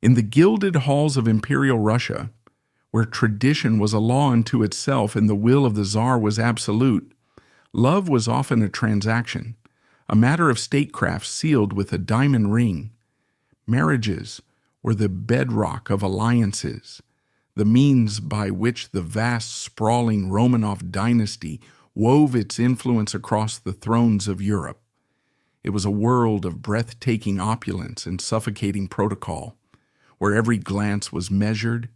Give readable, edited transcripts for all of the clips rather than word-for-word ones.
In the gilded halls of Imperial Russia, where tradition was a law unto itself and the will of the Tsar was absolute, love was often a transaction, a matter of statecraft sealed with a diamond ring. Marriages were the bedrock of alliances, the means by which the vast, sprawling Romanov dynasty wove its influence across the thrones of Europe. It was a world of breathtaking opulence and suffocating protocol, where every glance was measured,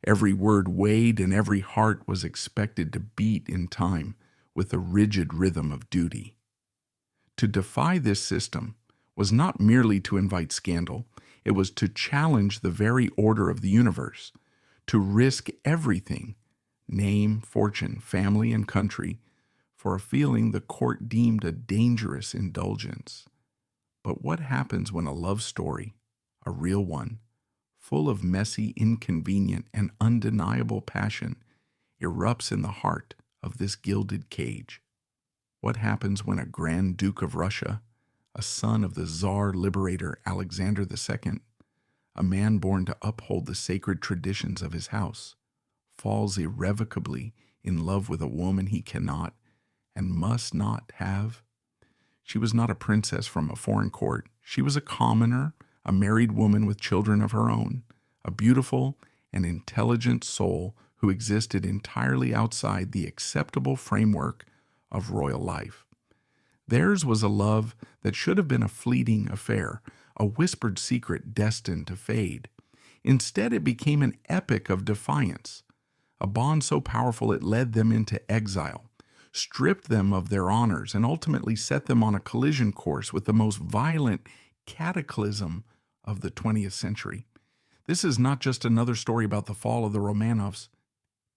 every word weighed, and every heart was expected to beat in time with the rigid rhythm of duty. To defy this system was not merely to invite scandal, it was to challenge the very order of the universe, to risk everything, name, fortune, family, and country, for a feeling the court deemed a dangerous indulgence. But what happens when a love story, a real one, full of messy, inconvenient, and undeniable passion, erupts in the heart of this gilded cage? What happens when a Grand Duke of Russia, a son of the Tsar liberator Alexander II, a man born to uphold the sacred traditions of his house, falls irrevocably in love with a woman he cannot and must not have? She was not a princess from a foreign court. She was a commoner, a married woman with children of her own, a beautiful and intelligent soul who existed entirely outside the acceptable framework of royal life. Theirs was a love that should have been a fleeting affair, a whispered secret destined to fade. Instead, it became an epic of defiance, a bond so powerful it led them into exile, stripped them of their honors, and ultimately set them on a collision course with the most violent cataclysm of the 20th century. This is not just another story about the fall of the Romanovs.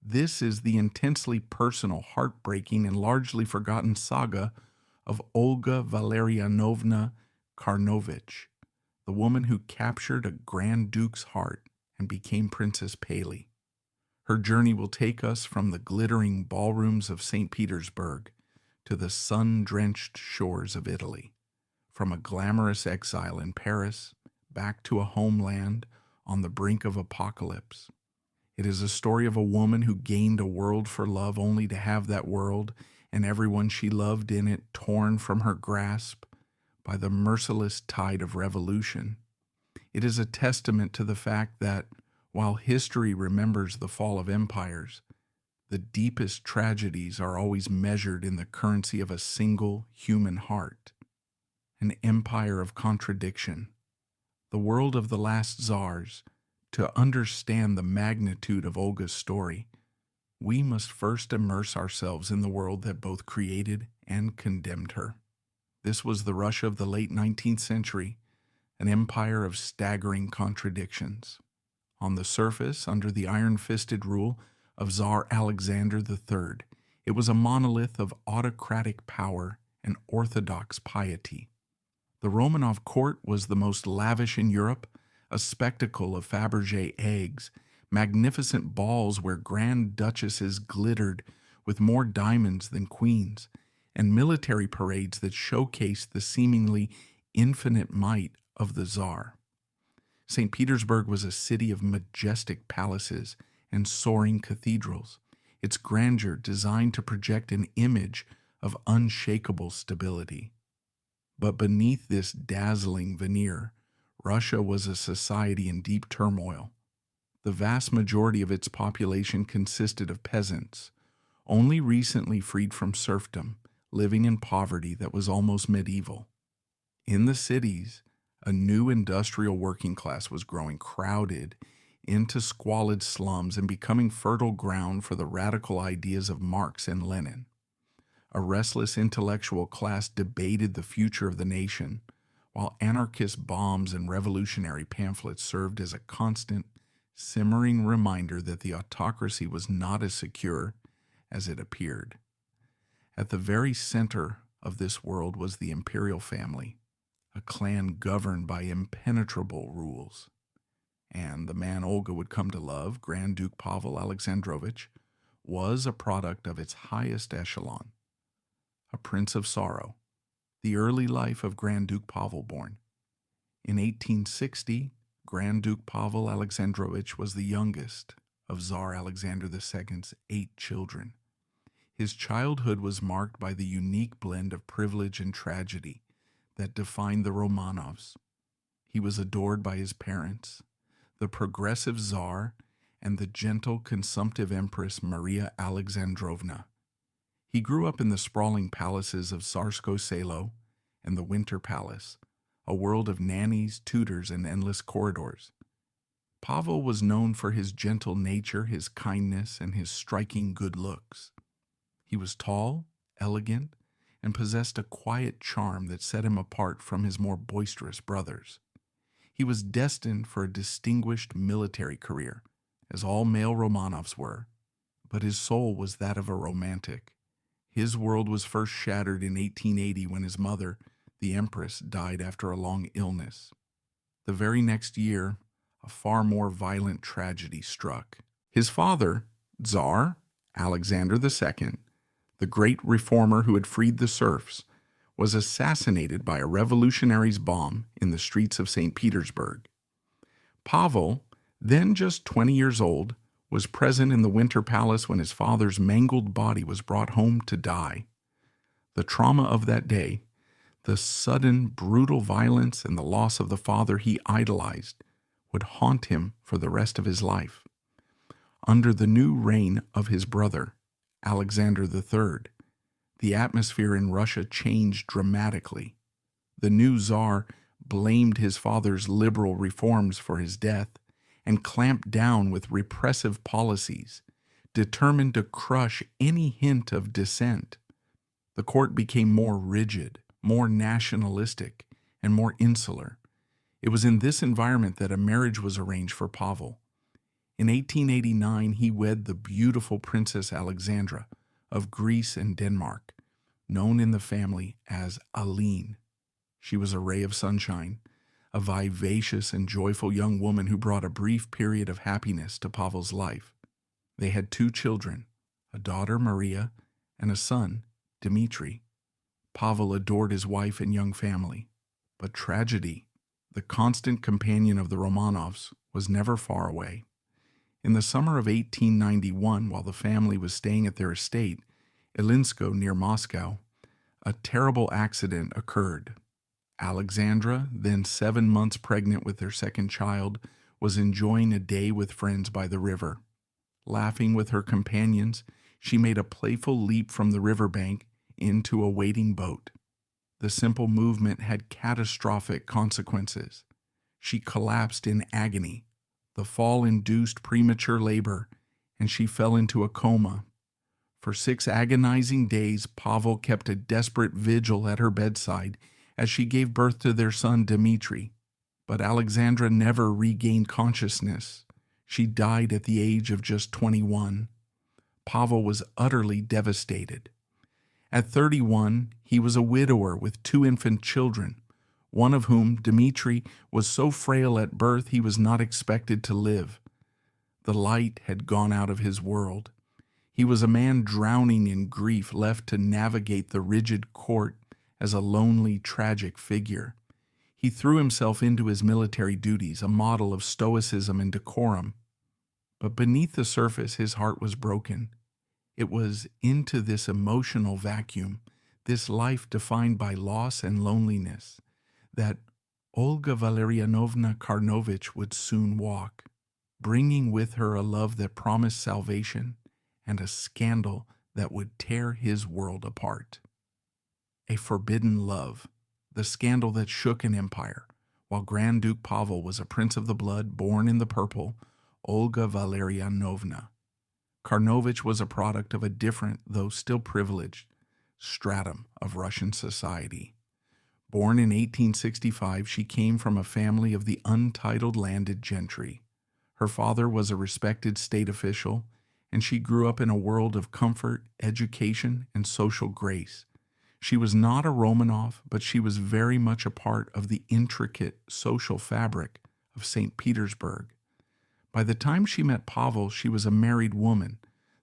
This is the intensely personal, heartbreaking, and largely forgotten saga of Olga Valerianovna Karnovich, the woman who captured a Grand Duke's heart and became Princess Paley. Her journey will take us from the glittering ballrooms of St. Petersburg to the sun-drenched shores of Italy, from a glamorous exile in Paris back to a homeland on the brink of apocalypse. It is a story of a woman who gained a world for love only to have that world and everyone she loved in it torn from her grasp by the merciless tide of revolution. It is a testament to the fact that, while history remembers the fall of empires, the deepest tragedies are always measured in the currency of a single human heart, an empire of contradiction. The world of the last czars. To understand the magnitude of Olga's story, we must first immerse ourselves in the world that both created and condemned her. This was the Russia of the late 19th century, an empire of staggering contradictions. On the surface, under the iron-fisted rule of Tsar Alexander III, it was a monolith of autocratic power and orthodox piety. The Romanov court was the most lavish in Europe, a spectacle of Fabergé eggs, magnificent balls where grand duchesses glittered with more diamonds than queens, and military parades that showcased the seemingly infinite might of the Tsar. St. Petersburg was a city of majestic palaces and soaring cathedrals, its grandeur designed to project an image of unshakable stability. But beneath this dazzling veneer, Russia was a society in deep turmoil. The vast majority of its population consisted of peasants, only recently freed from serfdom, living in poverty that was almost medieval. In the cities, a new industrial working class was growing, crowded into squalid slums and becoming fertile ground for the radical ideas of Marx and Lenin. A restless intellectual class debated the future of the nation, while anarchist bombs and revolutionary pamphlets served as a constant, simmering reminder that the autocracy was not as secure as it appeared. At the very center of this world was the imperial family, a clan governed by impenetrable rules. And the man Olga would come to love, Grand Duke Pavel Alexandrovich, was a product of its highest echelon, a prince of sorrow, the early life of Grand Duke Pavel born. In 1860, Grand Duke Pavel Alexandrovich was the youngest of Tsar Alexander II's 8 children. His childhood was marked by the unique blend of privilege and tragedy that defined the Romanovs. He was adored by his parents, the progressive Tsar, and the gentle, consumptive Empress Maria Alexandrovna. He grew up in the sprawling palaces of Tsarskoye Selo and the Winter Palace, a world of nannies, tutors, and endless corridors. Pavel was known for his gentle nature, his kindness, and his striking good looks. He was tall, elegant, and possessed a quiet charm that set him apart from his more boisterous brothers. He was destined for a distinguished military career, as all male Romanovs were, but his soul was that of a romantic. His world was first shattered in 1880 when his mother, the Empress, died after a long illness. The very next year, a far more violent tragedy struck. His father, Tsar Alexander II, the great reformer who had freed the serfs, was assassinated by a revolutionary's bomb in the streets of St. Petersburg. Pavel, then just 20 years old, was present in the Winter Palace when his father's mangled body was brought home to die. The trauma of that day, the sudden, brutal violence and the loss of the father he idolized, would haunt him for the rest of his life. Under the new reign of his brother, Alexander III, the atmosphere in Russia changed dramatically. The new Tsar blamed his father's liberal reforms for his death and clamped down with repressive policies, determined to crush any hint of dissent. The court became more rigid, more nationalistic, and more insular. It was in this environment that a marriage was arranged for Pavel. In 1889, he wed the beautiful Princess Alexandra of Greece and Denmark, known in the family as Aline. She was a ray of sunshine, a vivacious and joyful young woman who brought a brief period of happiness to Pavel's life. They had 2 children, a daughter, Maria, and a son, Dmitri. Pavel adored his wife and young family, but tragedy, the constant companion of the Romanovs, was never far away. In the summer of 1891, while the family was staying at their estate, Ilinsko, near Moscow, a terrible accident occurred. Alexandra, then 7 months pregnant with their second child, was enjoying a day with friends by the river. Laughing with her companions, she made a playful leap from the riverbank into a waiting boat. The simple movement had catastrophic consequences. She collapsed in agony. The fall induced premature labor, and she fell into a coma. For 6 agonizing days, Pavel kept a desperate vigil at her bedside as she gave birth to their son Dmitri. But Alexandra never regained consciousness. She died at the age of just 21. Pavel was utterly devastated. At 31, he was a widower with 2 infant children, one of whom, Dmitri, was so frail at birth he was not expected to live. The light had gone out of his world. He was a man drowning in grief, left to navigate the rigid court as a lonely, tragic figure. He threw himself into his military duties, a model of stoicism and decorum. But beneath the surface, his heart was broken. It was into this emotional vacuum, this life defined by loss and loneliness, that Olga Valerianovna Karnovich would soon walk, bringing with her a love that promised salvation and a scandal that would tear his world apart. A forbidden love, the scandal that shook an empire, while Grand Duke Pavel was a prince of the blood born in the purple, Olga Valerianovna. Karnovich was a product of a different, though still privileged, stratum of Russian society. Born in 1865, she came from a family of the untitled landed gentry. Her father was a respected state official, and she grew up in a world of comfort, education, and social grace. She was not a Romanov, but she was very much a part of the intricate social fabric of St. Petersburg. By the time she met Pavel, she was a married woman,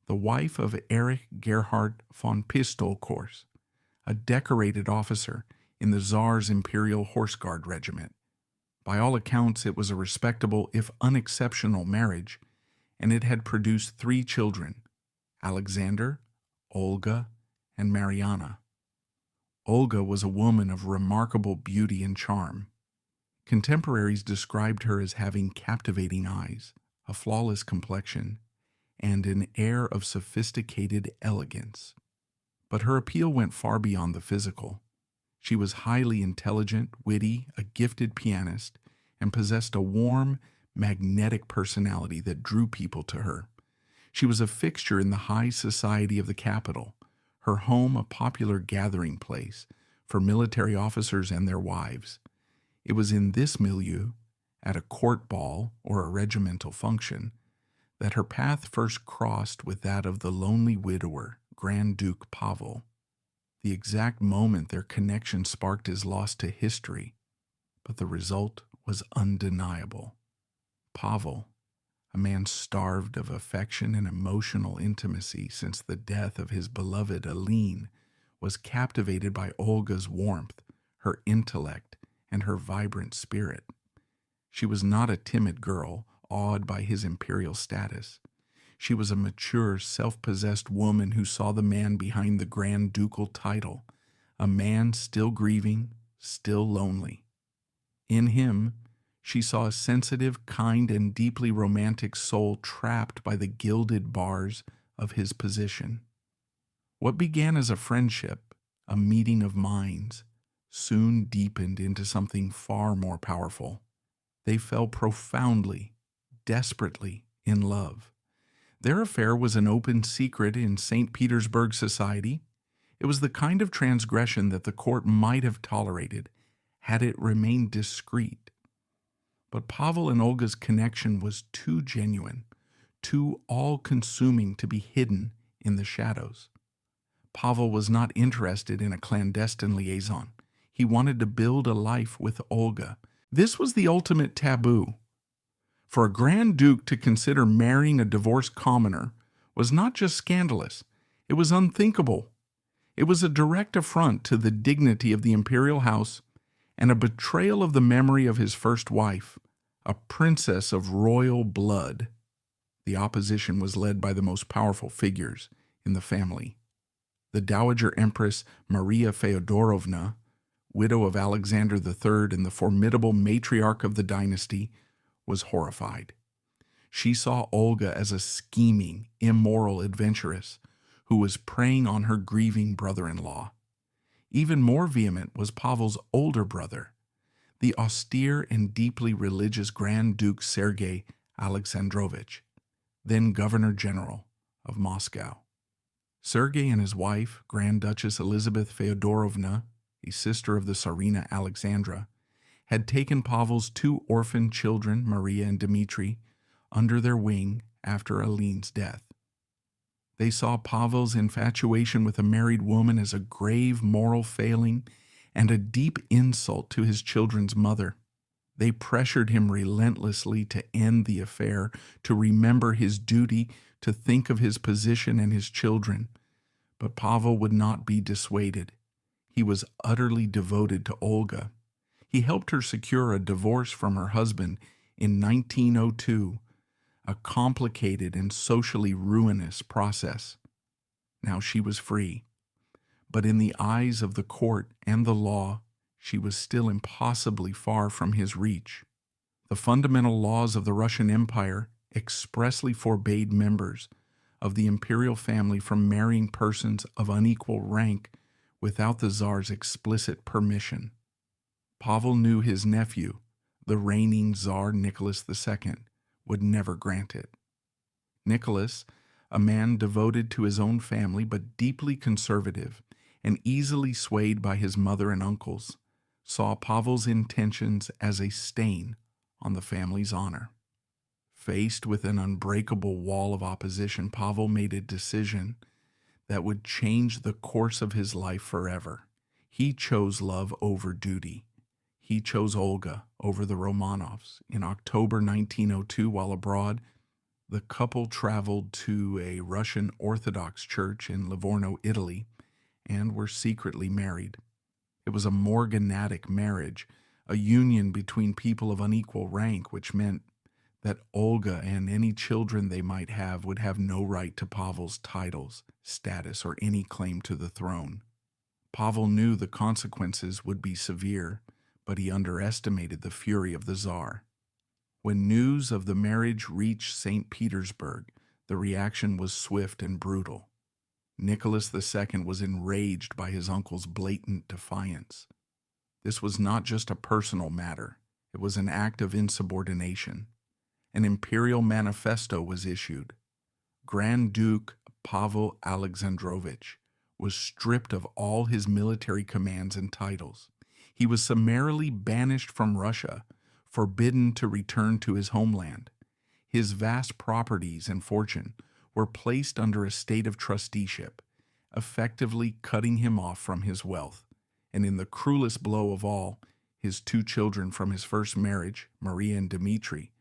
the wife of Erich Gerhard von Pistolkors, a decorated officer in the Tsar's Imperial Horse Guard Regiment. By all accounts, it was a respectable, if unexceptional, marriage, and it had produced 3 children, Alexander, Olga, and Mariana. Olga was a woman of remarkable beauty and charm. Contemporaries described her as having captivating eyes, a flawless complexion, and an air of sophisticated elegance. But her appeal went far beyond the physical. She was highly intelligent, witty, a gifted pianist, and possessed a warm, magnetic personality that drew people to her. She was a fixture in the high society of the capital, her home a popular gathering place for military officers and their wives. It was in this milieu, at a court ball or a regimental function, that her path first crossed with that of the lonely widower, Grand Duke Pavel. The exact moment their connection sparked is lost to history, but the result was undeniable. Pavel, a man starved of affection and emotional intimacy since the death of his beloved Aline, was captivated by Olga's warmth, her intellect, and her vibrant spirit. She was not a timid girl, awed by his imperial status. She was a mature, self-possessed woman who saw the man behind the grand ducal title, a man still grieving, still lonely. In him, she saw a sensitive, kind, and deeply romantic soul trapped by the gilded bars of his position. What began as a friendship, a meeting of minds, soon deepened into something far more powerful. They fell profoundly, desperately in love. Their affair was an open secret in St. Petersburg society. It was the kind of transgression that the court might have tolerated had it remained discreet. But Pavel and Olga's connection was too genuine, too all-consuming to be hidden in the shadows. Pavel was not interested in a clandestine liaison. He wanted to build a life with Olga. This was the ultimate taboo. For a Grand Duke to consider marrying a divorced commoner was not just scandalous, it was unthinkable. It was a direct affront to the dignity of the imperial house and a betrayal of the memory of his first wife, a princess of royal blood. The opposition was led by the most powerful figures in the family. The Dowager Empress Maria Feodorovna, widow of Alexander III and the formidable matriarch of the dynasty, was horrified. She saw Olga as a scheming, immoral adventuress who was preying on her grieving brother-in-law. Even more vehement was Pavel's older brother, the austere and deeply religious Grand Duke Sergei Alexandrovich, then Governor-General of Moscow. Sergei and his wife, Grand Duchess Elizabeth Feodorovna, a sister of the Tsarina Alexandra, had taken Pavel's 2 orphan children, Maria and Dmitri, under their wing after Aline's death. They saw Pavel's infatuation with a married woman as a grave moral failing and a deep insult to his children's mother. They pressured him relentlessly to end the affair, to remember his duty, to think of his position and his children. But Pavel would not be dissuaded. He was utterly devoted to Olga. He helped her secure a divorce from her husband in 1902, a complicated and socially ruinous process. Now she was free, but in the eyes of the court and the law, she was still impossibly far from his reach. The fundamental laws of the Russian Empire expressly forbade members of the imperial family from marrying persons of unequal rank without the Tsar's explicit permission. Pavel knew his nephew, the reigning Tsar Nicholas II, would never grant it. Nicholas, a man devoted to his own family but deeply conservative and easily swayed by his mother and uncles, saw Pavel's intentions as a stain on the family's honor. Faced with an unbreakable wall of opposition, Pavel made a decision that would change the course of his life forever. He chose love over duty. He chose Olga over the Romanovs. In October 1902, while abroad, the couple traveled to a Russian Orthodox church in Livorno, Italy, and were secretly married. It was a morganatic marriage, a union between people of unequal rank, which meant that Olga and any children they might have would have no right to Pavel's titles, status, or any claim to the throne. Pavel knew the consequences would be severe, but he underestimated the fury of the Tsar. When news of the marriage reached St. Petersburg, the reaction was swift and brutal. Nicholas II was enraged by his uncle's blatant defiance. This was not just a personal matter, it was an act of insubordination. An imperial manifesto was issued. Grand Duke Pavel Alexandrovich was stripped of all his military commands and titles. He was summarily banished from Russia, forbidden to return to his homeland. His vast properties and fortune were placed under a state of trusteeship, effectively cutting him off from his wealth. And in the cruelest blow of all, his 2 children from his first marriage, Maria and Dmitri,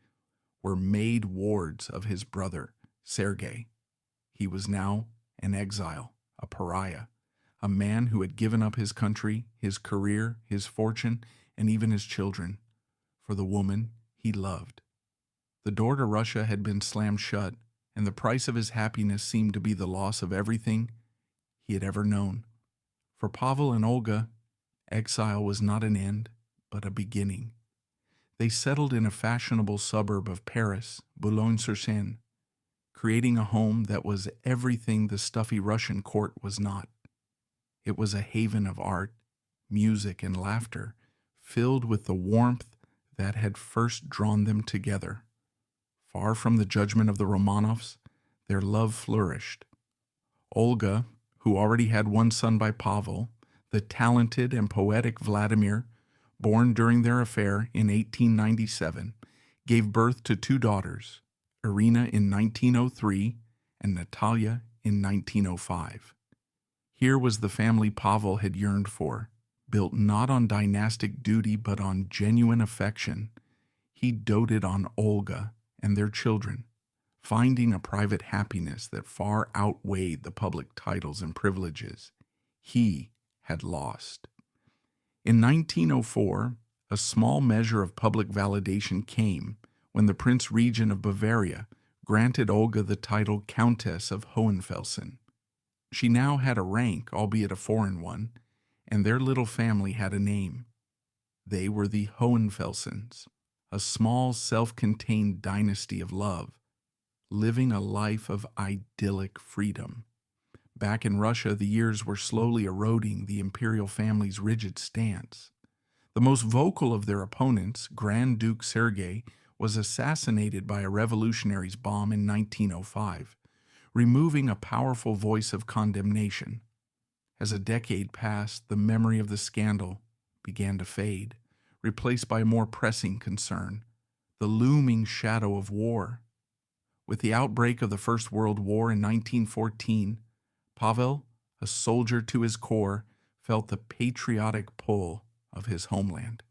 were made wards of his brother, Sergei. He was now an exile, a pariah, a man who had given up his country, his career, his fortune, and even his children, for the woman he loved. The door to Russia had been slammed shut, and the price of his happiness seemed to be the loss of everything he had ever known. For Pavel and Olga, exile was not an end, but a beginning. They settled in a fashionable suburb of Paris, Boulogne-sur-Seine, creating a home that was everything the stuffy Russian court was not. It was a haven of art, music, and laughter, filled with the warmth that had first drawn them together. Far from the judgment of the Romanovs, their love flourished. Olga, who already had 1 son by Pavel, the talented and poetic Vladimir, born during their affair in 1897, gave birth to 2 daughters, Irina in 1903 and Natalia in 1905. Here was the family Pavel had yearned for, built not on dynastic duty but on genuine affection. He doted on Olga and their children, finding a private happiness that far outweighed the public titles and privileges he had lost. In 1904, a small measure of public validation came when the Prince Regent of Bavaria granted Olga the title Countess of Hohenfelsen. She now had a rank, albeit a foreign one, and their little family had a name. They were the Hohenfelsens, a small self-contained dynasty of love, living a life of idyllic freedom. Back in Russia, the years were slowly eroding the imperial family's rigid stance. The most vocal of their opponents, Grand Duke Sergei, was assassinated by a revolutionary's bomb in 1905, removing a powerful voice of condemnation. As a decade passed, the memory of the scandal began to fade, replaced by a more pressing concern, the looming shadow of war. With the outbreak of the First World War in 1914, Pavel, a soldier to his core, felt the patriotic pull of his homeland.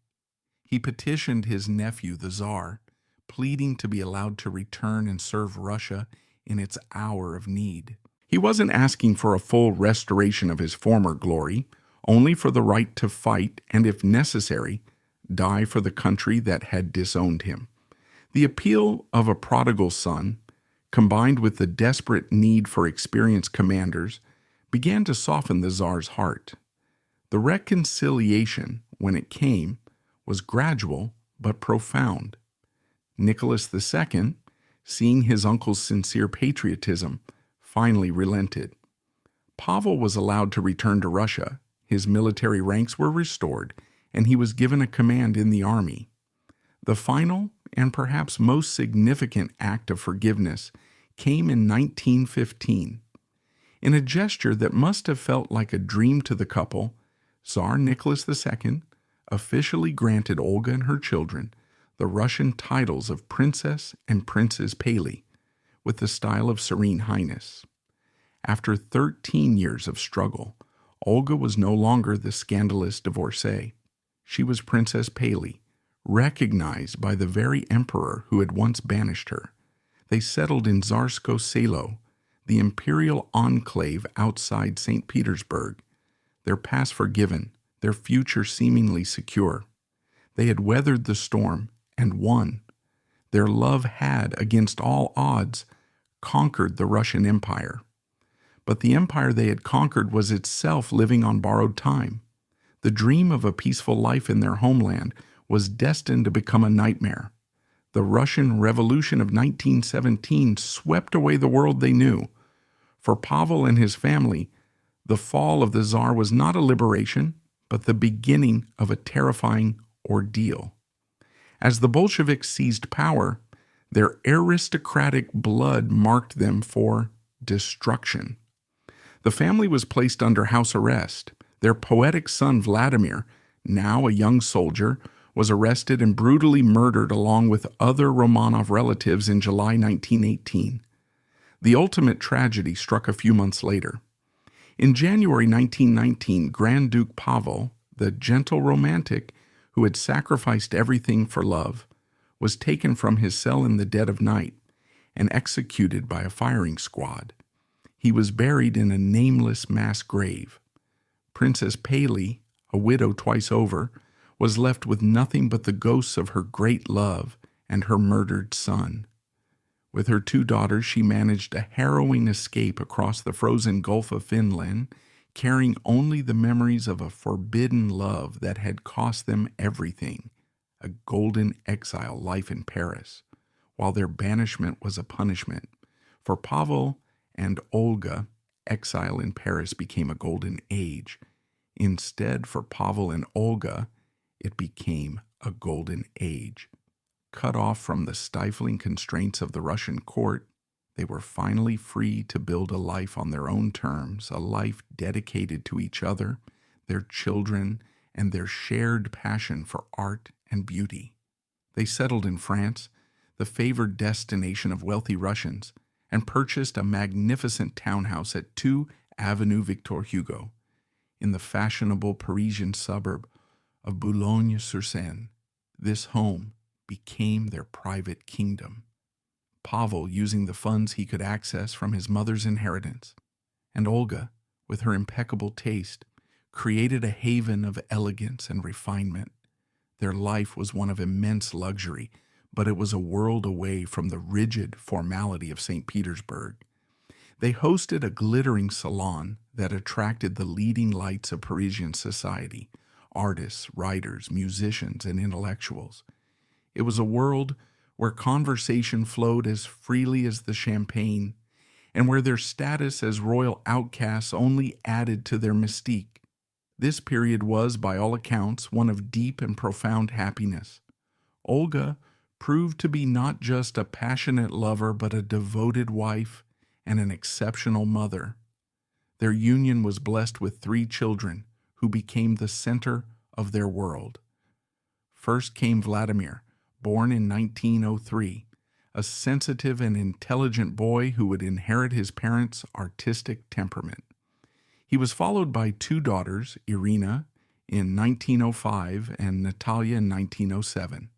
He petitioned his nephew, the Tsar, pleading to be allowed to return and serve Russia in its hour of need. He wasn't asking for a full restoration of his former glory, only for the right to fight and, if necessary, die for the country that had disowned him. The appeal of a prodigal son, combined with the desperate need for experienced commanders, began to soften the Tsar's heart. The reconciliation, when it came, was gradual but profound. Nicholas II, seeing his uncle's sincere patriotism, finally relented. Pavel was allowed to return to Russia, his military ranks were restored, and he was given a command in the army. The final and perhaps most significant act of forgiveness came in 1915. In a gesture that must have felt like a dream to the couple, Tsar Nicholas II officially granted Olga and her children the Russian titles of Princess and Princess Paley, with the style of Serene Highness. After 13 years of struggle, Olga was no longer the scandalous divorcee. She was Princess Paley, recognized by the very emperor who had once banished her. They settled in Tsarskoe Selo, the imperial enclave outside St. Petersburg, their past forgiven, their future seemingly secure. They had weathered the storm and won. Their love had, against all odds, conquered the Russian Empire. But the empire they had conquered was itself living on borrowed time. The dream of a peaceful life in their homeland was destined to become a nightmare. The Russian Revolution of 1917 swept away the world they knew. For Pavel and his family, the fall of the Tsar was not a liberation, but the beginning of a terrifying ordeal. As the Bolsheviks seized power, their aristocratic blood marked them for destruction. The family was placed under house arrest. Their poetic son Vladimir, now a young soldier, was arrested and brutally murdered along with other Romanov relatives in July 1918. The ultimate tragedy struck a few months later. In January 1919, Grand Duke Pavel, the gentle romantic who had sacrificed everything for love, was taken from his cell in the dead of night and executed by a firing squad. He was buried in a nameless mass grave. Princess Paley, a widow twice over, was left with nothing but the ghosts of her great love and her murdered son. With her 2 daughters, she managed a harrowing escape across the frozen Gulf of Finland, carrying only the memories of a forbidden love that had cost them everything, a golden exile life in Paris, while their banishment was a punishment. For Pavel and Olga, exile in Paris became a golden age. Instead, for Pavel and Olga, it became a golden age. Cut off from the stifling constraints of the Russian court, they were finally free to build a life on their own terms, a life dedicated to each other, their children, and their shared passion for art and beauty. They settled in France, the favored destination of wealthy Russians, and purchased a magnificent townhouse at 2 Avenue Victor Hugo, in the fashionable Parisian suburb of Boulogne-sur-Seine. This home became their private kingdom. Pavel using the funds he could access from his mother's inheritance, and Olga, with her impeccable taste, created a haven of elegance and refinement. Their life was one of immense luxury, but it was a world away from the rigid formality of St. Petersburg. They hosted a glittering salon that attracted the leading lights of Parisian society, artists, writers, musicians, and intellectuals. It was a world where conversation flowed as freely as the champagne, and where their status as royal outcasts only added to their mystique. This period was, by all accounts, one of deep and profound happiness. Olga proved to be not just a passionate lover, but a devoted wife and an exceptional mother. Their union was blessed with 3 children, who became the center of their world. First came Vladimir, born in 1903, a sensitive and intelligent boy who would inherit his parents' artistic temperament. He was followed by 2 daughters, Irina in 1905 and Natalia in 1907.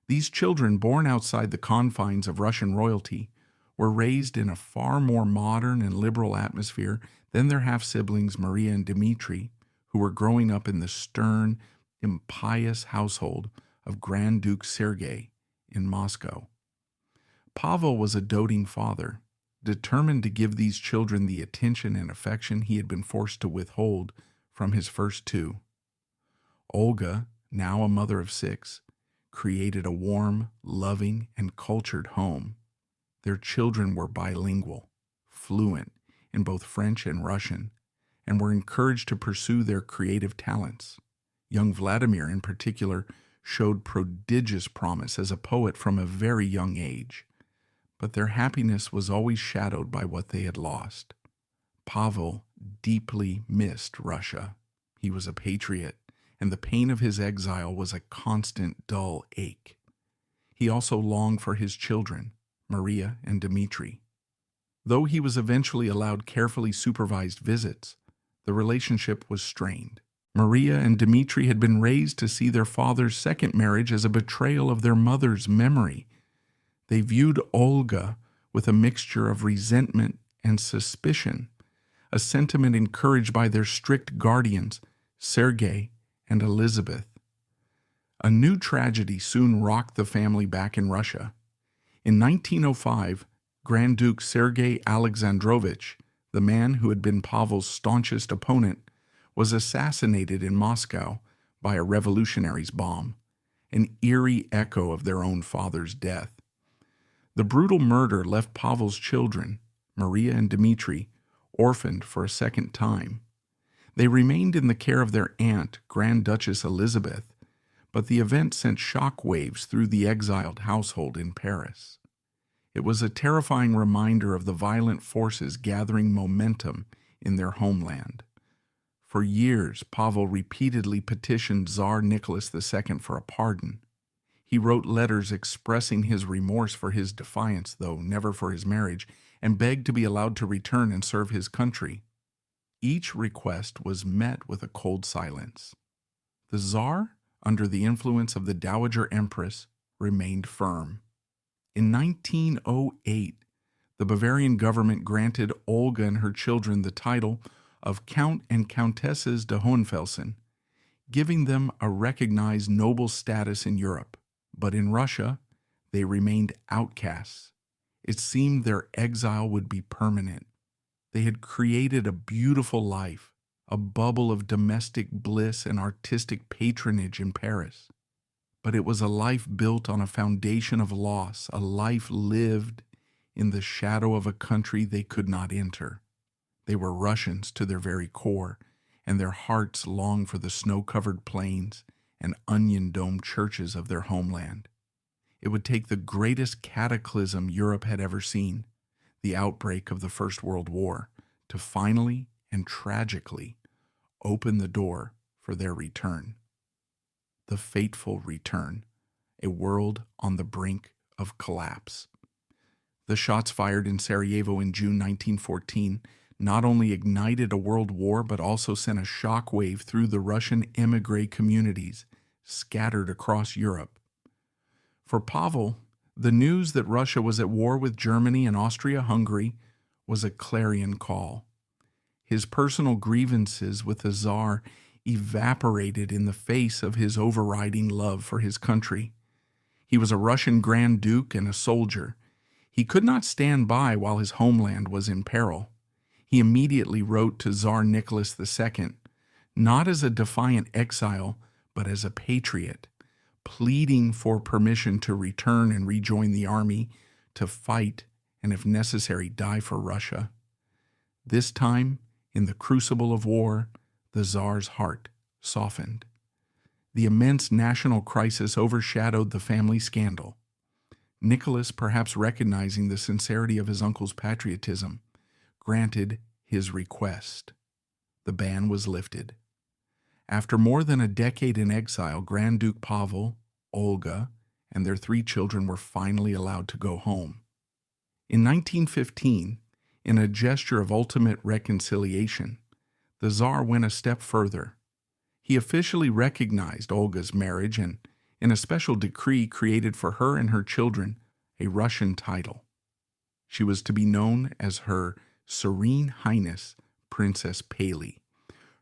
These children, born outside the confines of Russian royalty, were raised in a far more modern and liberal atmosphere than their half-siblings Maria and Dmitri, who were growing up in the stern, impious household of Grand Duke Sergei in Moscow. Pavel was a doting father, determined to give these children the attention and affection he had been forced to withhold from his first 2. Olga, now a mother of 6, created a warm, loving, and cultured home. Their children were bilingual, fluent in both French and Russian, and were encouraged to pursue their creative talents. Young Vladimir, in particular, showed prodigious promise as a poet from a very young age. But their happiness was always shadowed by what they had lost. Pavel deeply missed Russia. He was a patriot, and the pain of his exile was a constant dull ache. He also longed for his children, Maria and Dmitri. Though he was eventually allowed carefully supervised visits, the relationship was strained. Maria and Dmitri had been raised to see their father's second marriage as a betrayal of their mother's memory. They viewed Olga with a mixture of resentment and suspicion, a sentiment encouraged by their strict guardians, Sergei and Elizabeth. A new tragedy soon rocked the family back in Russia. In 1905, Grand Duke Sergei Alexandrovich, the man who had been Pavel's staunchest opponent, was assassinated in Moscow by a revolutionary's bomb, an eerie echo of their own father's death. The brutal murder left Pavel's children, Maria and Dmitri, orphaned for a second time. They remained in the care of their aunt, Grand Duchess Elizabeth, but the event sent shock waves through the exiled household in Paris. It was a terrifying reminder of the violent forces gathering momentum in their homeland. For years, Pavel repeatedly petitioned Tsar Nicholas II for a pardon. He wrote letters expressing his remorse for his defiance, though never for his marriage, and begged to be allowed to return and serve his country. Each request was met with a cold silence. The Tsar, under the influence of the Dowager Empress, remained firm. In 1908, the Bavarian government granted Olga and her children the title of Count and Countesses de Hohenfelsen, giving them a recognized noble status in Europe. But in Russia, they remained outcasts. It seemed their exile would be permanent. They had created a beautiful life, a bubble of domestic bliss and artistic patronage in Paris. But it was a life built on a foundation of loss, a life lived in the shadow of a country they could not enter. They were Russians to their very core, and their hearts longed for the snow-covered plains and onion-domed churches of their homeland. It would take the greatest cataclysm Europe had ever seen, the outbreak of the First World War, to finally and tragically open the door for their return. The fateful return, a world on the brink of collapse. The shots fired in Sarajevo in June 1914 not only ignited a world war but also sent a shock wave through the Russian émigré communities scattered across Europe. For Pavel, the news that Russia was at war with Germany and Austria-Hungary was a clarion call. His personal grievances with the Tsar evaporated in the face of his overriding love for his country. He was a Russian Grand Duke and a soldier. He could not stand by while his homeland was in peril. He immediately wrote to Tsar Nicholas II, not as a defiant exile, but as a patriot, pleading for permission to return and rejoin the army, to fight, and if necessary, die for Russia. This time, in the crucible of war, the Tsar's heart softened. The immense national crisis overshadowed the family scandal. Nicholas, perhaps recognizing the sincerity of his uncle's patriotism, granted his request. The ban was lifted. After more than a decade in exile, Grand Duke Pavel, Olga, and their 3 children were finally allowed to go home. In 1915, in a gesture of ultimate reconciliation, the Tsar went a step further. He officially recognized Olga's marriage and, in a special decree, created for her and her children a Russian title. She was to be known as Her Serene Highness Princess Paley.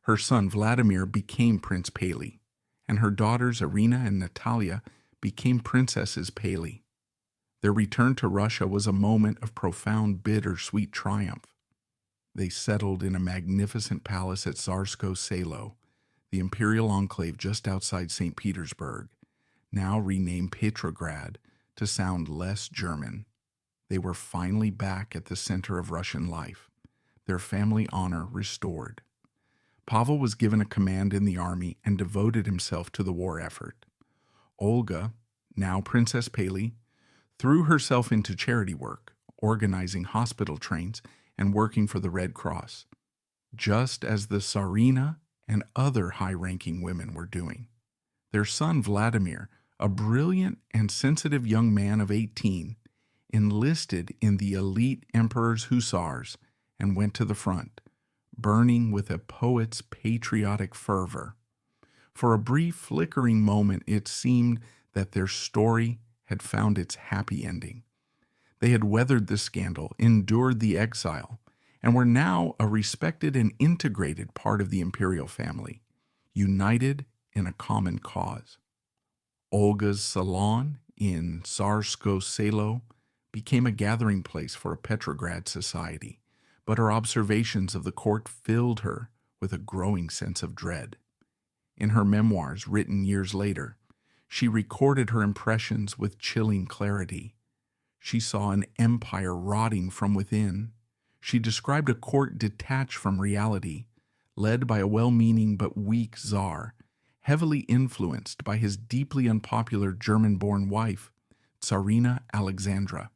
Her son Vladimir became Prince Paley, and her daughters Irina and Natalia became Princesses Paley. Their return to Russia was a moment of profound bittersweet triumph. They settled in a magnificent palace at Tsarskoye Selo, the imperial enclave just outside St. Petersburg, now renamed Petrograd to sound less German. They were finally back at the center of Russian life, their family honor restored. Pavel was given a command in the army and devoted himself to the war effort. Olga, now Princess Paley, threw herself into charity work, organizing hospital trains and working for the Red Cross, just as the Tsarina and other high-ranking women were doing. Their son Vladimir, a brilliant and sensitive young man of 18, enlisted in the elite emperor's hussars and went to the front, burning with a poet's patriotic fervor. For a brief, flickering moment, it seemed that their story had found its happy ending. They had weathered the scandal, endured the exile, and were now a respected and integrated part of the imperial family, united in a common cause. Olga's salon in Tsarskoye Selo became a gathering place for a Petrograd society, but her observations of the court filled her with a growing sense of dread. In her memoirs, written years later, she recorded her impressions with chilling clarity. She saw an empire rotting from within. She described a court detached from reality, led by a well-meaning but weak czar, heavily influenced by his deeply unpopular German-born wife, Tsarina Alexandra.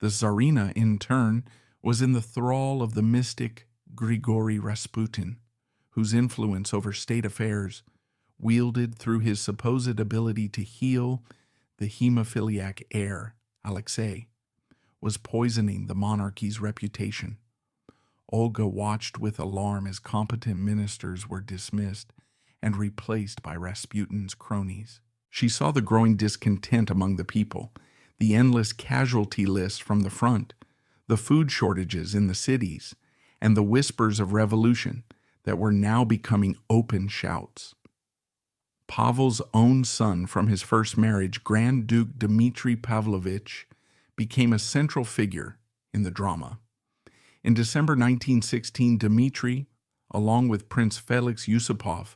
The Tsarina, in turn, was in the thrall of the mystic Grigory Rasputin, whose influence over state affairs, wielded through his supposed ability to heal the hemophiliac heir, Alexei, was poisoning the monarchy's reputation. Olga watched with alarm as competent ministers were dismissed and replaced by Rasputin's cronies. She saw the growing discontent among the people, the endless casualty lists from the front, the food shortages in the cities, and the whispers of revolution that were now becoming open shouts. Pavel's own son from his first marriage, Grand Duke Dmitry Pavlovich, became a central figure in the drama. In December 1916, Dmitry, along with Prince Felix Yusupov,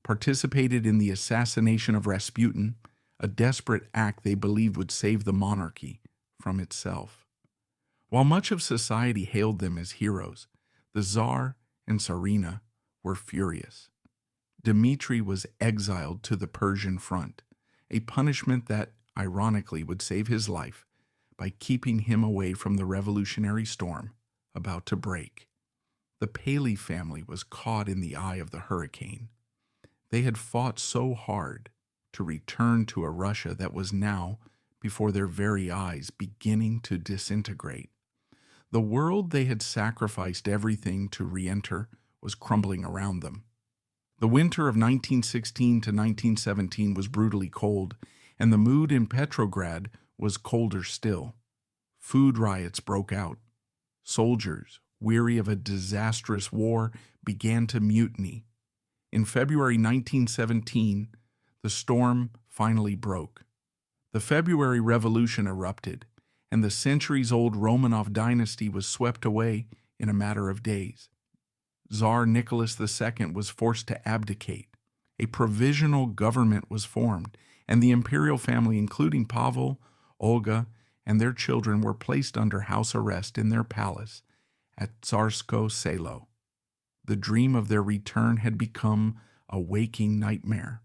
participated in the assassination of Rasputin, a desperate act they believed would save the monarchy from itself. While much of society hailed them as heroes, the Tsar and Tsarina were furious. Dmitry was exiled to the Persian front, a punishment that, ironically, would save his life by keeping him away from the revolutionary storm about to break. The Paley family was caught in the eye of the hurricane. They had fought so hard to return to a Russia that was now, before their very eyes, beginning to disintegrate. The world they had sacrificed everything to re-enter was crumbling around them. The winter of 1916 to 1917 was brutally cold, and the mood in Petrograd was colder still. Food riots broke out. Soldiers, weary of a disastrous war, began to mutiny. In February 1917, the storm finally broke. The February Revolution erupted, and the centuries-old Romanov dynasty was swept away in a matter of days. Tsar Nicholas II was forced to abdicate. A provisional government was formed, and the imperial family, including Pavel, Olga, and their children, were placed under house arrest in their palace at Tsarskoye Selo. The dream of their return had become a waking nightmare,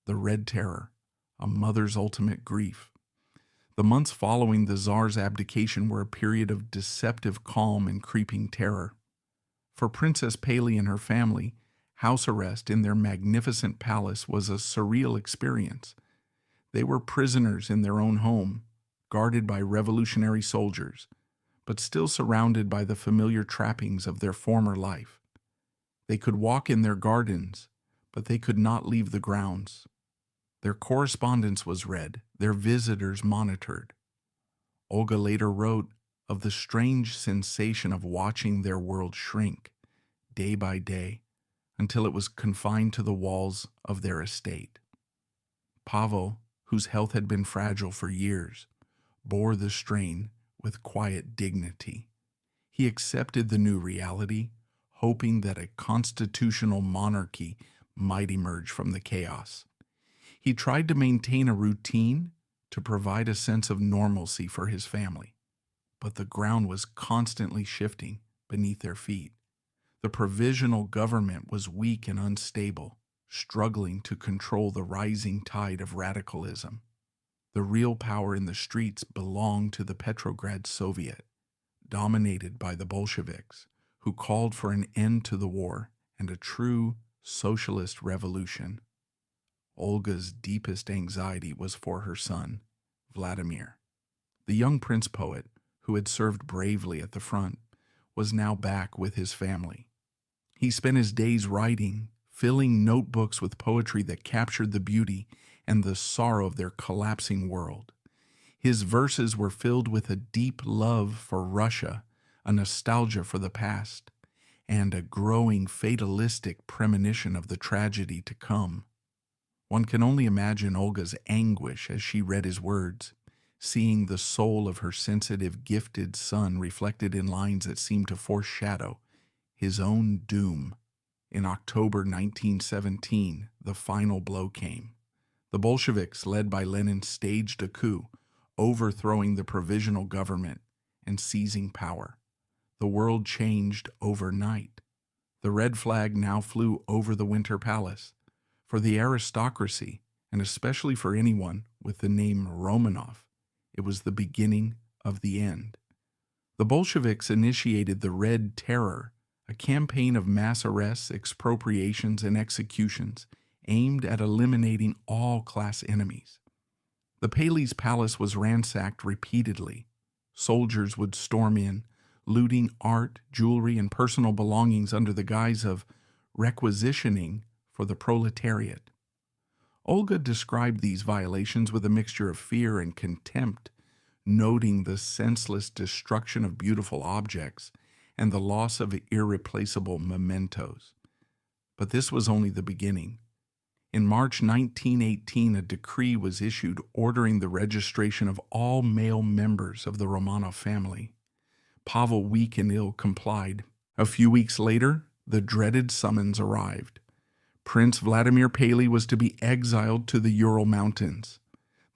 the Red Terror, a mother's ultimate grief. The months following the Tsar's abdication were a period of deceptive calm and creeping terror. For Princess Paley and her family, house arrest in their magnificent palace was a surreal experience. They were prisoners in their own home, guarded by revolutionary soldiers, but still surrounded by the familiar trappings of their former life. They could walk in their gardens, but they could not leave the grounds. Their correspondence was read, their visitors monitored. Olga later wrote of the strange sensation of watching their world shrink, day by day, until it was confined to the walls of their estate. Pavel, whose health had been fragile for years, bore the strain with quiet dignity. He accepted the new reality, hoping that a constitutional monarchy might emerge from the chaos. He tried to maintain a routine to provide a sense of normalcy for his family, but the ground was constantly shifting beneath their feet. The provisional government was weak and unstable, struggling to control the rising tide of radicalism. The real power in the streets belonged to the Petrograd Soviet, dominated by the Bolsheviks, who called for an end to the war and a true socialist revolution. Olga's deepest anxiety was for her son, Vladimir. The young prince poet, who had served bravely at the front, was now back with his family. He spent his days writing, filling notebooks with poetry that captured the beauty and the sorrow of their collapsing world. His verses were filled with a deep love for Russia, a nostalgia for the past, and a growing fatalistic premonition of the tragedy to come. One can only imagine Olga's anguish as she read his words, seeing the soul of her sensitive, gifted son reflected in lines that seemed to foreshadow his own doom. In October 1917, the final blow came. The Bolsheviks, led by Lenin, staged a coup, overthrowing the provisional government and seizing power. The world changed overnight. The red flag now flew over the Winter Palace. For the aristocracy, and especially for anyone with the name Romanov, it was the beginning of the end. The Bolsheviks initiated the Red Terror, a campaign of mass arrests, expropriations, and executions aimed at eliminating all class enemies. The Paley's palace was ransacked repeatedly. Soldiers would storm in, looting art, jewelry, and personal belongings under the guise of requisitioning for the proletariat. Olga described these violations with a mixture of fear and contempt, noting the senseless destruction of beautiful objects and the loss of irreplaceable mementos. But this was only the beginning. In March 1918, a decree was issued ordering the registration of all male members of the Romanov family. Pavel, weak and ill, complied. A few weeks later, the dreaded summons arrived. Prince Vladimir Paley was to be exiled to the Ural Mountains.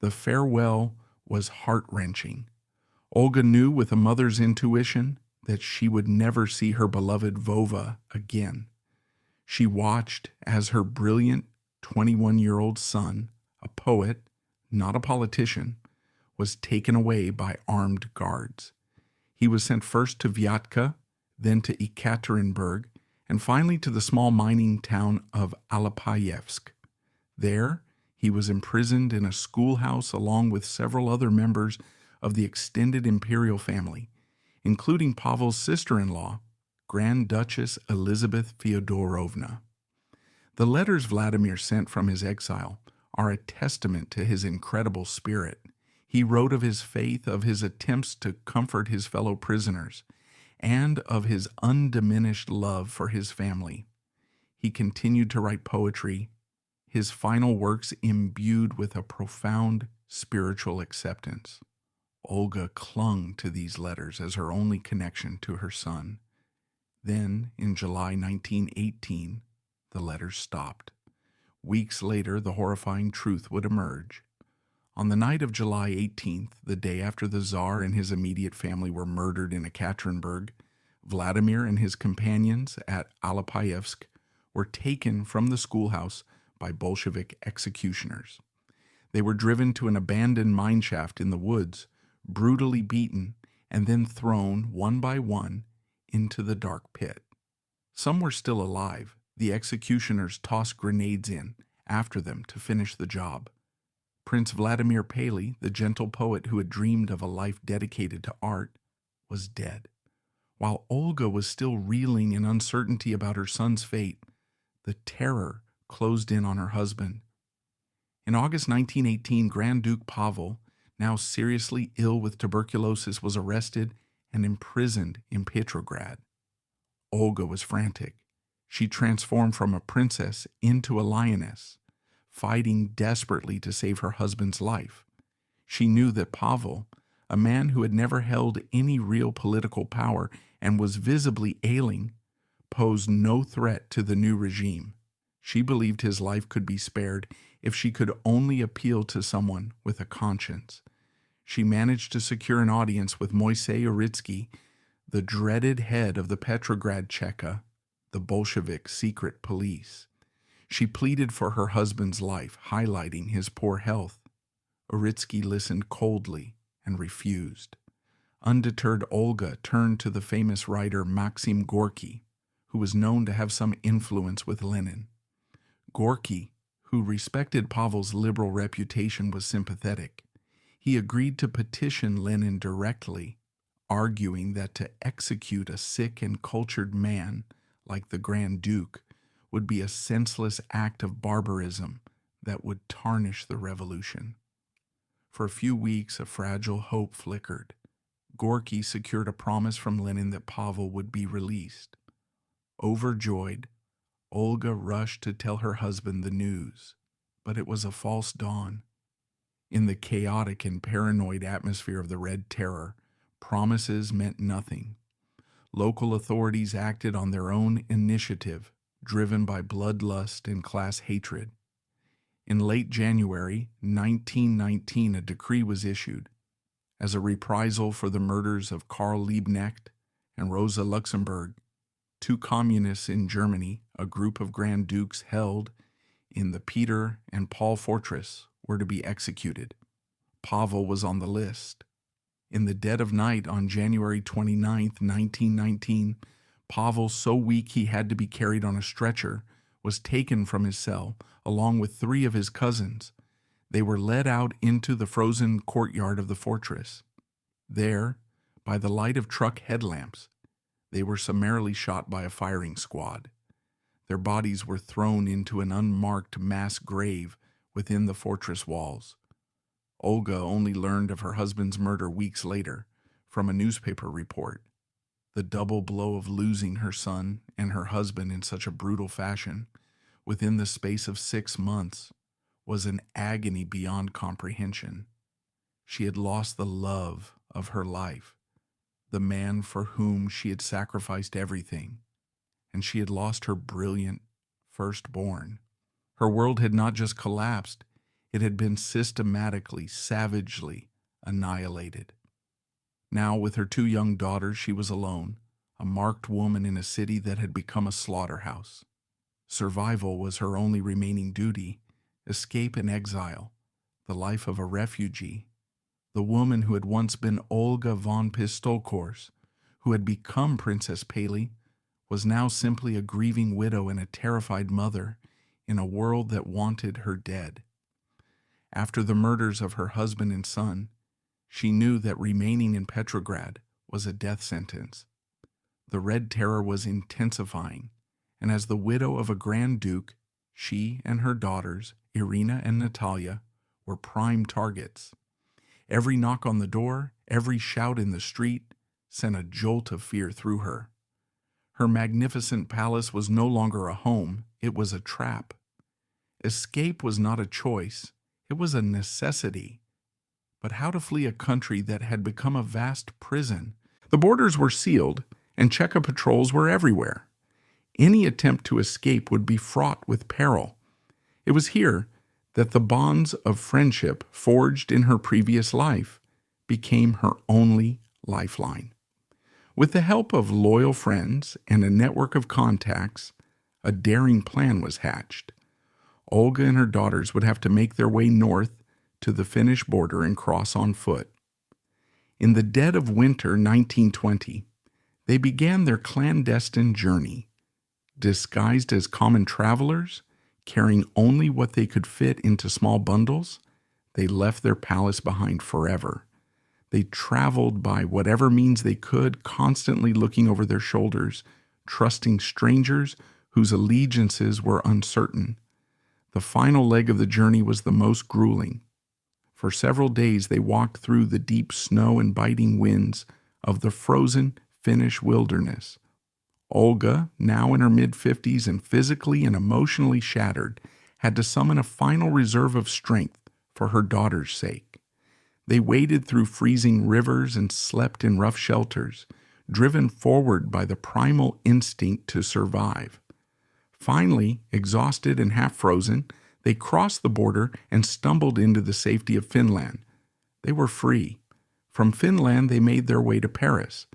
The farewell was heart-wrenching. Olga knew with a mother's intuition that she would never see her beloved Vova again. She watched as her brilliant 21-year-old son, a poet, not a politician, was taken away by armed guards. He was sent first to Vyatka, then to Ekaterinburg, and finally to the small mining town of Alapayevsk. There, he was imprisoned in a schoolhouse along with several other members of the extended imperial family, including Pavel's sister-in-law, Grand Duchess Elizabeth Fyodorovna. The letters Vladimir sent from his exile are a testament to his incredible spirit. He wrote of his faith, of his attempts to comfort his fellow prisoners, and of his undiminished love for his family. He continued to write poetry, his final works imbued with a profound spiritual acceptance. Olga clung to these letters as her only connection to her son. Then, in July 1918, the letters stopped. Weeks later, the horrifying truth would emerge. On the night of July 18th, the day after the Tsar and his immediate family were murdered in Ekaterinburg, Vladimir and his companions at Alapayevsk were taken from the schoolhouse by Bolshevik executioners. They were driven to an abandoned mineshaft in the woods, brutally beaten, and then thrown, one by one, into the dark pit. Some were still alive. The executioners tossed grenades in after them to finish the job. Prince Vladimir Paley, the gentle poet who had dreamed of a life dedicated to art, was dead. While Olga was still reeling in uncertainty about her son's fate, the terror closed in on her husband. In August 1918, Grand Duke Pavel, now seriously ill with tuberculosis, was arrested and imprisoned in Petrograd. Olga was frantic. She transformed from a princess into a lioness, fighting desperately to save her husband's life. She knew that Pavel, a man who had never held any real political power and was visibly ailing, posed no threat to the new regime. She believed his life could be spared if she could only appeal to someone with a conscience. She managed to secure an audience with Moisey Uritsky, the dreaded head of the Petrograd Cheka, the Bolshevik secret police. She pleaded for her husband's life, highlighting his poor health. Uritsky listened coldly and refused. Undeterred, Olga turned to the famous writer Maxim Gorky, who was known to have some influence with Lenin. Gorky, who respected Pavel's liberal reputation, was sympathetic. He agreed to petition Lenin directly, arguing that to execute a sick and cultured man like the Grand Duke would be a senseless act of barbarism that would tarnish the revolution. For a few weeks, a fragile hope flickered. Gorky secured a promise from Lenin that Pavel would be released. Overjoyed, Olga rushed to tell her husband the news, but it was a false dawn. In the chaotic and paranoid atmosphere of the Red Terror, promises meant nothing. Local authorities acted on their own initiative, driven by bloodlust and class hatred. In late January 1919, a decree was issued. As a reprisal for the murders of Karl Liebknecht and Rosa Luxemburg, two communists in Germany, a group of Grand Dukes held in the Peter and Paul fortress, were to be executed. Pavel was on the list. In the dead of night on January 29, 1919, Pavel, so weak he had to be carried on a stretcher, was taken from his cell along with 3 of his cousins. They were led out into the frozen courtyard of the fortress. There, by the light of truck headlamps, they were summarily shot by a firing squad. Their bodies were thrown into an unmarked mass grave within the fortress walls. Olga only learned of her husband's murder weeks later from a newspaper report. The double blow of losing her son and her husband in such a brutal fashion within the space of 6 months was an agony beyond comprehension. She had lost the love of her life, the man for whom she had sacrificed everything, and she had lost her brilliant firstborn. Her world had not just collapsed, it had been systematically, savagely annihilated. Now, with her 2 young daughters, she was alone, a marked woman in a city that had become a slaughterhouse. Survival was her only remaining duty, escape and exile, the life of a refugee. The woman who had once been Olga von Pistolkors, who had become Princess Paley, was now simply a grieving widow and a terrified mother in a world that wanted her dead. After the murders of her husband and son, she knew that remaining in Petrograd was a death sentence. The Red Terror was intensifying, and as the widow of a Grand Duke, she and her daughters, Irina and Natalia, were prime targets. Every knock on the door, every shout in the street, sent a jolt of fear through her. Her magnificent palace was no longer a home, it was a trap. Escape was not a choice, it was a necessity. But how to flee a country that had become a vast prison? The borders were sealed, and Cheka patrols were everywhere. Any attempt to escape would be fraught with peril. It was here that the bonds of friendship forged in her previous life became her only lifeline. With the help of loyal friends and a network of contacts, a daring plan was hatched. Olga and her daughters would have to make their way north to the Finnish border and cross on foot. In the dead of winter 1920, they began their clandestine journey. Disguised as common travelers, carrying only what they could fit into small bundles, they left their palace behind forever. They traveled by whatever means they could, constantly looking over their shoulders, trusting strangers whose allegiances were uncertain. The final leg of the journey was the most grueling. For several days they walked through the deep snow and biting winds of the frozen Finnish wilderness. Olga, now in her mid-50s and physically and emotionally shattered, had to summon a final reserve of strength for her daughter's sake. They waded through freezing rivers and slept in rough shelters, driven forward by the primal instinct to survive. Finally, exhausted and half-frozen, they crossed the border and stumbled into the safety of Finland. They were free. From Finland they made their way to Paris,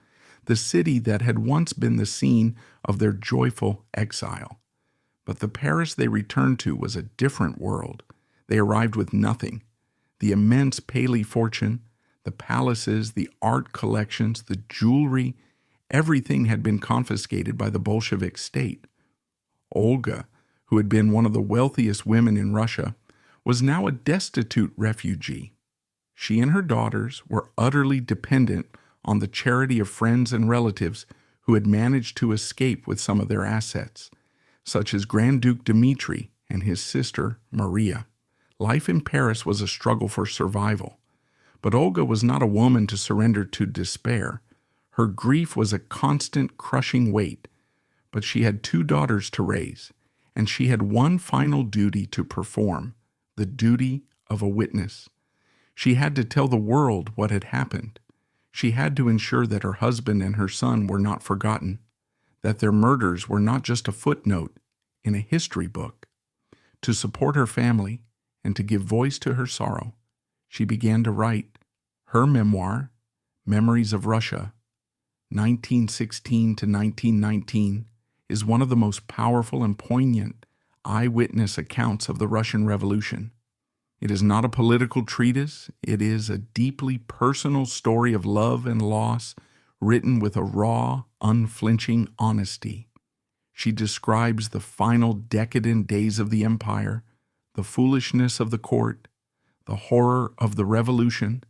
the city that had once been the scene of their joyful exile. But the Paris they returned to was a different world. They arrived with nothing. The immense Paley fortune, the palaces, the art collections, the jewelry, everything had been confiscated by the Bolshevik state. Olga, who had been one of the wealthiest women in Russia, was now a destitute refugee. She and her daughters were utterly dependent on the charity of friends and relatives who had managed to escape with some of their assets, such as Grand Duke Dmitri and his sister Maria. Life in Paris was a struggle for survival, but Olga was not a woman to surrender to despair. Her grief was a constant crushing weight, but she had 2 daughters to raise, and she had one final duty to perform, the duty of a witness. She had to tell the world what had happened. She had to ensure that her husband and her son were not forgotten, that their murders were not just a footnote in a history book. To support her family and to give voice to her sorrow, she began to write her memoir, Memories of Russia, 1916 to 1919, is one of the most powerful and poignant eyewitness accounts of the Russian Revolution. It is not a political treatise, it is a deeply personal story of love and loss, written with a raw, unflinching honesty. She describes the final decadent days of the empire, the foolishness of the court, the horror of the revolution,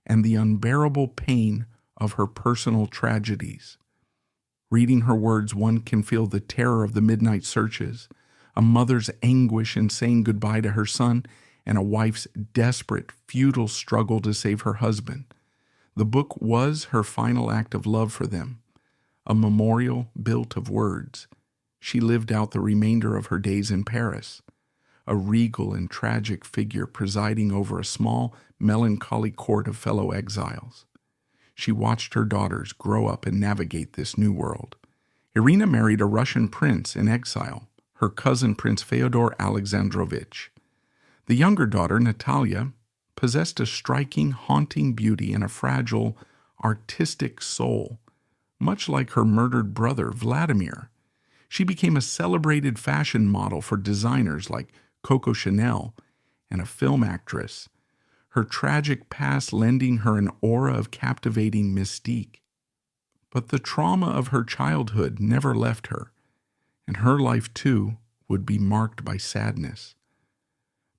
and the unbearable pain of her personal tragedies. Reading her words, one can feel the terror of the midnight searches, a mother's anguish in saying goodbye to her son, and a wife's desperate, futile struggle to save her husband. The book was her final act of love for them, a memorial built of words. She lived out the remainder of her days in Paris, a regal and tragic figure presiding over a small, melancholy court of fellow exiles. She watched her daughters grow up and navigate this new world. Irina married a Russian prince in exile, her cousin Prince Fyodor Alexandrovich. The younger daughter, Natalia, possessed a striking, haunting beauty and a fragile, artistic soul, much like her murdered brother, Vladimir. She became a celebrated fashion model for designers like Coco Chanel and a film actress, her tragic past lending her an aura of captivating mystique. But the trauma of her childhood never left her, and her life, too, would be marked by sadness.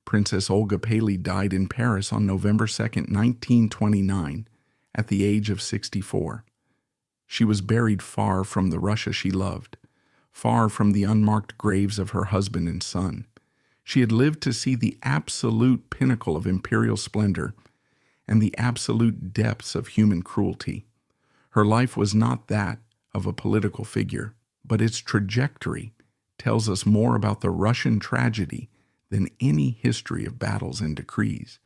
Princess Olga Paley died in Paris on November 2, 1929, at the age of 64. She was buried far from the Russia she loved, far from the unmarked graves of her husband and son. She had lived to see the absolute pinnacle of imperial splendor and the absolute depths of human cruelty. Her life was not that of a political figure, but its trajectory tells us more about the Russian tragedy than any history of battles and decrees.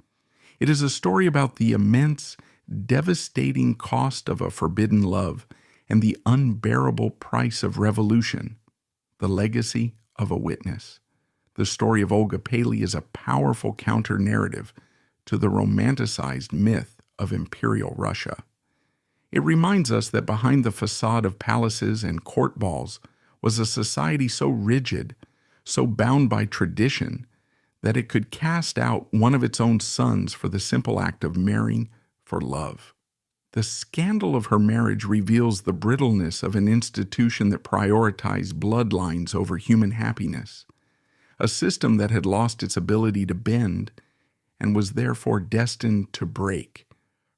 It is a story about the immense, devastating cost of a forbidden love and the unbearable price of revolution, the legacy of a witness. The story of Olga Paley is a powerful counter-narrative to the romanticized myth of Imperial Russia. It reminds us that behind the facade of palaces and court balls was a society so rigid, so bound by tradition, that it could cast out one of its own sons for the simple act of marrying for love. The scandal of her marriage reveals the brittleness of an institution that prioritized bloodlines over human happiness, a system that had lost its ability to bend and was therefore destined to break.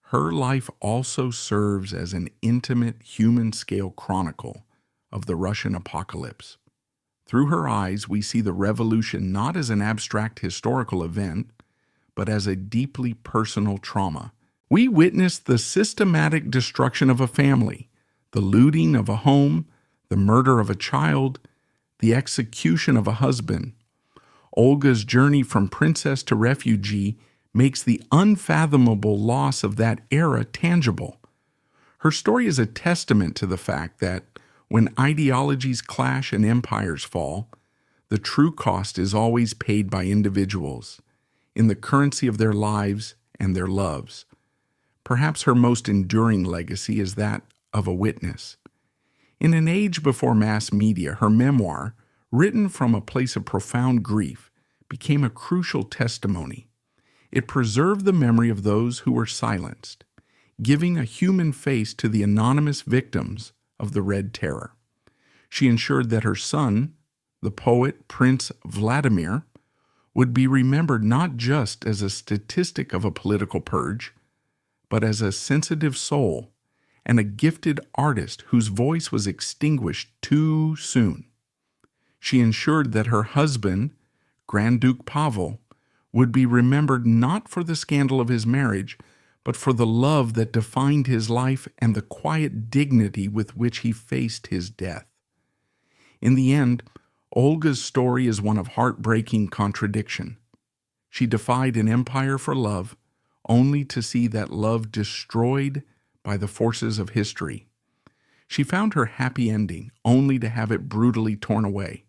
Her life also serves as an intimate human-scale chronicle of the Russian apocalypse. Through her eyes, we see the revolution not as an abstract historical event, but as a deeply personal trauma. We witness the systematic destruction of a family, the looting of a home, the murder of a child, the execution of a husband. Olga's journey from princess to refugee makes the unfathomable loss of that era tangible. Her story is a testament to the fact that when ideologies clash and empires fall, the true cost is always paid by individuals, in the currency of their lives and their loves. Perhaps her most enduring legacy is that of a witness. In an age before mass media, her memoir, written from a place of profound grief, became a crucial testimony. It preserved the memory of those who were silenced, giving a human face to the anonymous victims of the Red Terror. She ensured that her son, the poet Prince Vladimir, would be remembered not just as a statistic of a political purge, but as a sensitive soul and a gifted artist whose voice was extinguished too soon. She ensured that her husband, Grand Duke Pavel, would be remembered not for the scandal of his marriage, but for the love that defined his life and the quiet dignity with which he faced his death. In the end, Olga's story is one of heartbreaking contradiction. She defied an empire for love, only to see that love destroyed by the forces of history. She found her happy ending, only to have it brutally torn away.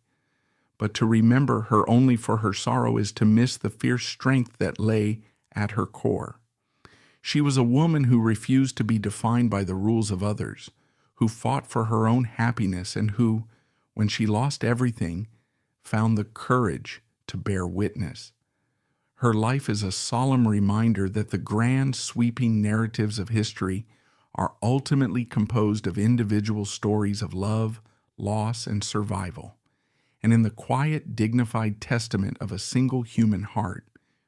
But to remember her only for her sorrow is to miss the fierce strength that lay at her core. She was a woman who refused to be defined by the rules of others, who fought for her own happiness, and who, when she lost everything, found the courage to bear witness. Her life is a solemn reminder that the grand, sweeping narratives of history are ultimately composed of individual stories of love, loss, and survival. And in the quiet, dignified testament of a single human heart,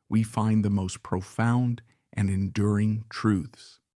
we find the most profound and enduring truths.